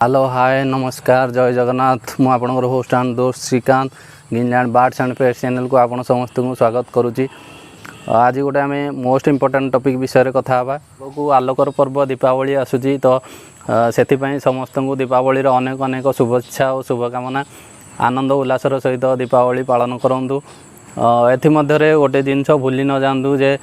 Hello hi नमस्कार जय जगन्नाथ मु आपनकर होस्ट एंड दोस्त Srikant Greenland birds and pets channel को आपण समस्त को स्वागत करुच्ची। आज गोटे आम मोस्ट इम्पोर्टाट टॉपिक विषय कथा हाँ को आलोकर पर्व दीपावली आसूची तो से समस्त को दीपावली अनेक अनेक शुभेच्छा और शुभकामना आनंद उल्लासर सहित दीपावली पालन करूँ। एमध्य गोटे जिनस भूली न जातु जे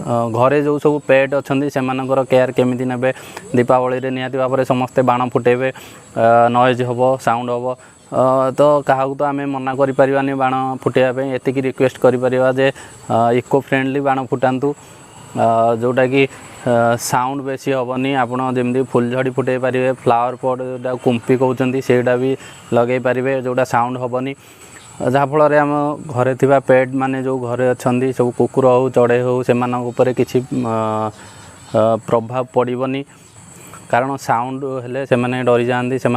घरे जो सब पेट अच्छा से केयर केमी ने दीपावली निहाती भाव में समस्ते बाण फुटेबे नॉइज हम साउंड हम तो क्या तो आम मना कर बाण फुटेबे एतिकी रिक्वेस्ट करा जे इको फ्रेंडली बाण फुटातु जोटा कि साउंड बेसी हेनी आपड़ जमी फुलझड़ी फुटे पारे फ्लावर पॉट जोटा कुंपी कहते सेटा भी लगे पारे जोटा साउंड हेनी जहाँफल आम घरे थिबा पेट माने जो घरे अच्छा सब कुकुर हो चढ़ई हो से किसी प्रभाव पड़ोनी कारण साउंड हेले से डरी जाती से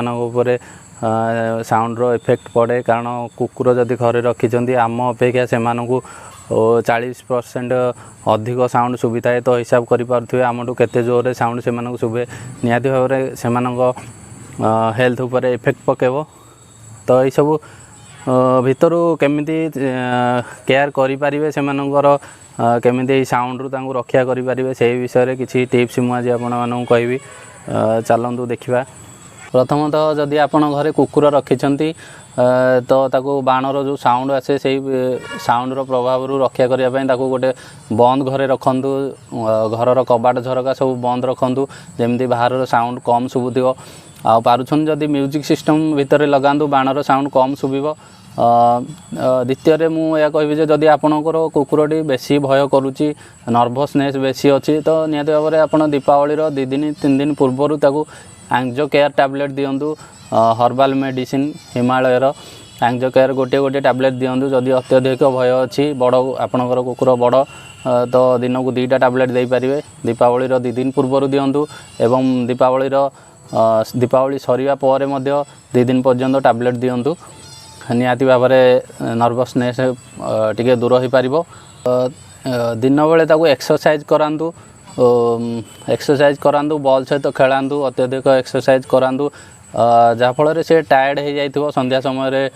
साउंड्र इफेक्ट पड़े कारण कुकुर जदि घरे रखी आम अपेक्षा से 40% अधिक साउंड शुभी थाए तो हिसाब करें आमठू केते जोर साउंड से शुभे निहाती भाव में से हेल्थ उपर इफेक्ट पकेब तो यही सब भितर केमिति केयर करें से केमिति साउंड रु रक्षा करें से विषय किसी टिप्स मुझे आपन कहि चलतु देखा। प्रथमतः जदि आपण घरे कुकुर रखिंट तो ताको बाणर जो साउंड आसे से साउंड प्रभाव रु रक्षा करने गोटे बंद घरे रखु घर कबाट झरका सब बंद रखु जमी बाहर साउंड कम शुभुव आ पारुछन जदि म्यूजिक सिस्टम भितर लगातु बाणर साउंड कम शुभिव। द्वितीय मुझे कहि जदि आपणकर कुकुरटी बेसी भय करुच्ची नर्भसनेस बेसी अच्छी तो निहत भाव में आप दीपावली 2 दिन 3 दिन पूर्वर ताकू एंग्जो केयर टैबलेट दिंतु हर्बाल मेडिसिन हिमालयर एंग्जो केयर गोटे गोटे टैबलेट दिंतु जदि अत्यधिक भय अच्छी बड़ आपणकर कुकुर बड़ तो दिन को 2टा टैबलेट दे पारे दीपावली 2 दिन पूर्वर दिंतु एवं दीपावली सरिया पर 2 दिन पर्यंत टैबलेट दिंतु निहाती भाव में नर्भसनेस टिके दूर हो पार। दिन बेले ताकू एक्सरसाइज करातु बॉल सहित खेलातु अत्यधिक एक्सरसाइज करातु जहाँफल से टायर्ड हो जाइथिबो संध्या समय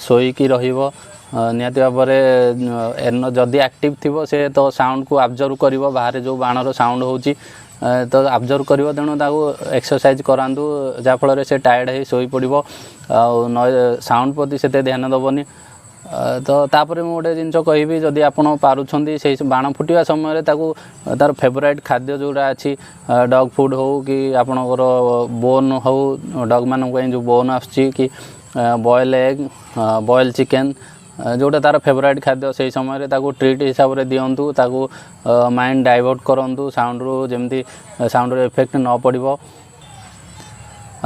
शोईकी रहिबो निहाती भाव में जदि एक्टिव थी से तो साउंड को ऑब्जर्व करिवो बाहर जो बाणर साउंड होची तो ऑब्जर्व करिवो तेणु ताकू एक्सरसाइज करातु जहाँफल से टायर्ड हो शोई पड़ो साउंड प्रति से ध्यान दबनी। तो तापर मुझे गोटे जिनस कहि जदि आप पारुछंती से बाण फुटिया समय तार फेवराइट खाद्य जोड़ा अच्छी डग फूड हो कि आपणकर बोन हो डग मान जो बोन आसुची कि बॉयल एग बॉयल चिकेन जोटा तार फेवराइट खाद्य से समय ट्रीट हिसाब से दिंतु ताकू माइंड डाइवर्ट करूँ साउंड रु जमी साउंड इफेक्ट न पड़ो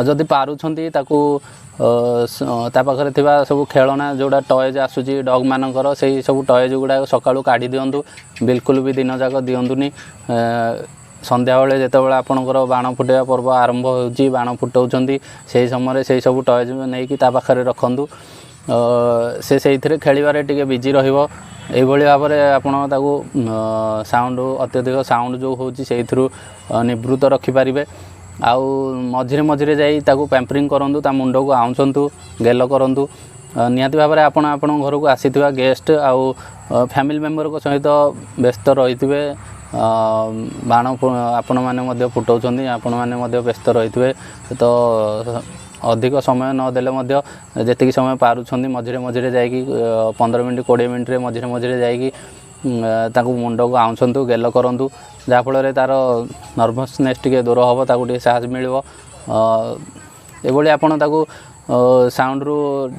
जदि पारुछंती ताकू पाखे थिबा सब खेलना जोड़ा टॉयज आसूची डग मानकर से सब टॉयज गुड़ा सकाळू काढ़ी दिंतु बिल्कुल भी दिन जाक दिंतुनी संध्या बेले जितेबाला आपणकर बाण फुटेवा पर्व आरंभ होची बाण फुटाउछंती से समय से सब टॉयज नहीं कि पाखे रखंतु से खेलिबारे टिके बिजी रहिबो एभली भाव में आपन ताकू साउंड अत्यधिक साउंड जो होची सेइथरु निवृत्त रखिपारे आउ मझिरे मझिरे जाई ताकू पैम्परिंग करंतु ता मुंड को आउंचंतु गेल करंतु निहाती भाव में आपण घर को आसीथिबा गेस्ट आउ फैमिली मेंबर को सहित व्यस्त रहिथिबे बाण आपण माने फुटाउछंती आपण माने व्यस्त रहिथिबे तो अधिक समय नदेले जी समय पारुछंती मझिरे मझिरे जाइकी 15 मिनट 20 मिनट मझिरे मझिरे जाइकी मुंड को आउंचंतु गेल करंतु जहाँफल तार नर्भसनेस टिके दूर हम ताकू टे साहस मिलिबो एभली आपण ताकू साउंड रु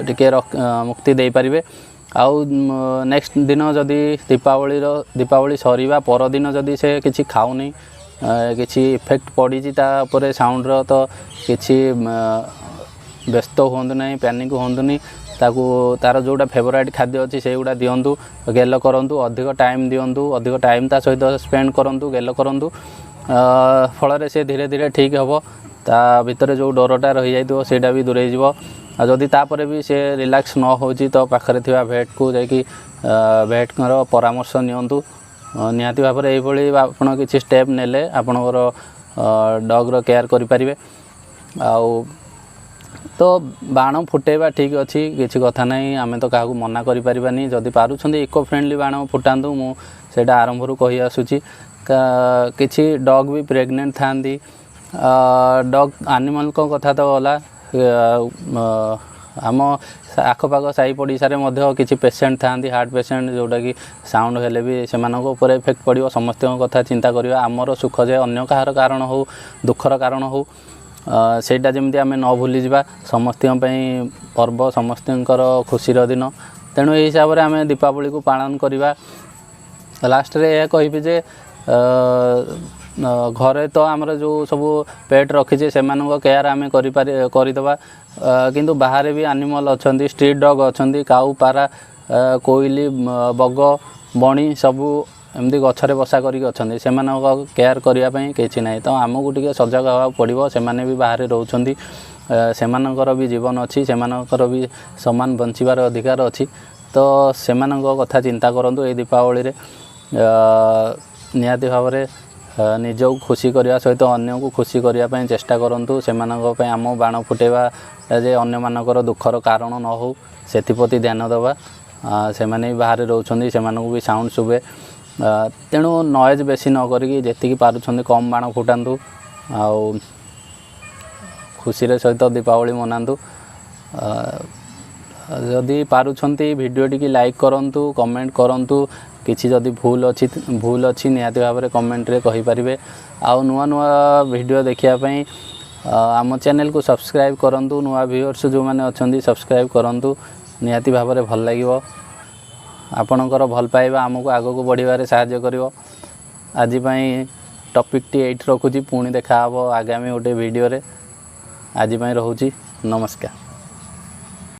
टिके मुक्ति दे पारिबे। आउ नेक्स्ट दिन जदि दीपावली सरीबा पर दिन जदि से किछि खाउनी किसी इफेक्ट पड़ी तापर साउंड तो किसी व्यस्त हूँ ना पैनिक हूँ ताकू तार जोड़ा फेवराइट खाद्य अच्छी से गुड़ा दिंतु गेल करूँ अधिक टाइम दिंतु अधिक टाइम ता सहित स्पेंड करूँ गेल करूँ फल से धीरे धीरे ठीक हम ता भितर जो डरटा रही जाइए सेटा भी दूरे जीव जदि तापर भी से रिलैक्स न हो तो पाखरे थिबा भेट को जाकि भेट परामर्श नियंतु निहाती भाव में यही आपड़ किसी स्टेप नेले आपणकर डग्र केयर करें। आउ तो बाण फुटेबा ठीक अच्छी किसी कथा नहीं, आम तो क्या मना करें जदि पार्टी इको फ्रेंडली बाण फुटातु मुझे आरंभ कही आसूँ। किसी डग भी प्रेग्नेंट था डग एनिमल कथा तो गला आम आखपाख साई पड़िशारे किसी पेसेंट था हार्ट पेसेंट जोटा कि साउंड हेले भी से इफेक्ट पड़ो समस्त कथा चिंता करवा आमर सुख जे अन्य कहार कारण हो दुखर कारण हो सेटा जमी आम न भूली जा समस्त पर्व समस्त खुशीर दिन तेणु यही हिसाब से आम दीपावली को पालन करवा। लास्ट रे यह कहि जे घरे तो आमर जो सब पेट रखीचे से केयर आम करदे किंतु बाहर भी एनिमल अच्छा स्ट्रीट डग अच्छा काऊ पारा कोइली बग बणी सबू एमती गछरे बसा करके अच्छा से केयर करने किसी ना तो आमको टे सजग हवा पड़ो से भी बाहर रोचंती सेमानकर भी जीवन अच्छी सेमानकर भी समान बंचबार अधिकार अच्छी तो सेमान कथा चिंता करूँ ये दीपावली रे निहाती भाव निजक खुशी करने सहित अन्य को खुशी करने चेष्टा करूँ से आम बाण फुटेबा जे अन्य मानकर दुखर कारण न हो सेप्रति ध्यान देवा से भी बाहर रोचंती से भी साउंड शुभे तेणु नॉइज बेसी न करी जी पार्टी कम बाण फुटातु आउ खुशी सहित दीपावली मनातु। जदि पारुछंती वीडियो टी लाइक करंतु कमेंट करंतु किसी जदि भूल अच्छी निहाती भाव में कमेंट रे कहि परिबे आउ नुआ नुआ वीडियो देखिया आम चैनल को सब्सक्राइब करंतु नुआ व्यूअर्स जो माने अछंती सब्सक्राइब करंतु निहाती भाव में भल लागिवो आपणकर भल पाइबा आमको आग को बढ़िबारे सहाय्य करिवो। आज टॉपिक टी एट रखुची पुणी देखा आगामी गोटे वीडियो रे आज रोची नमस्कार।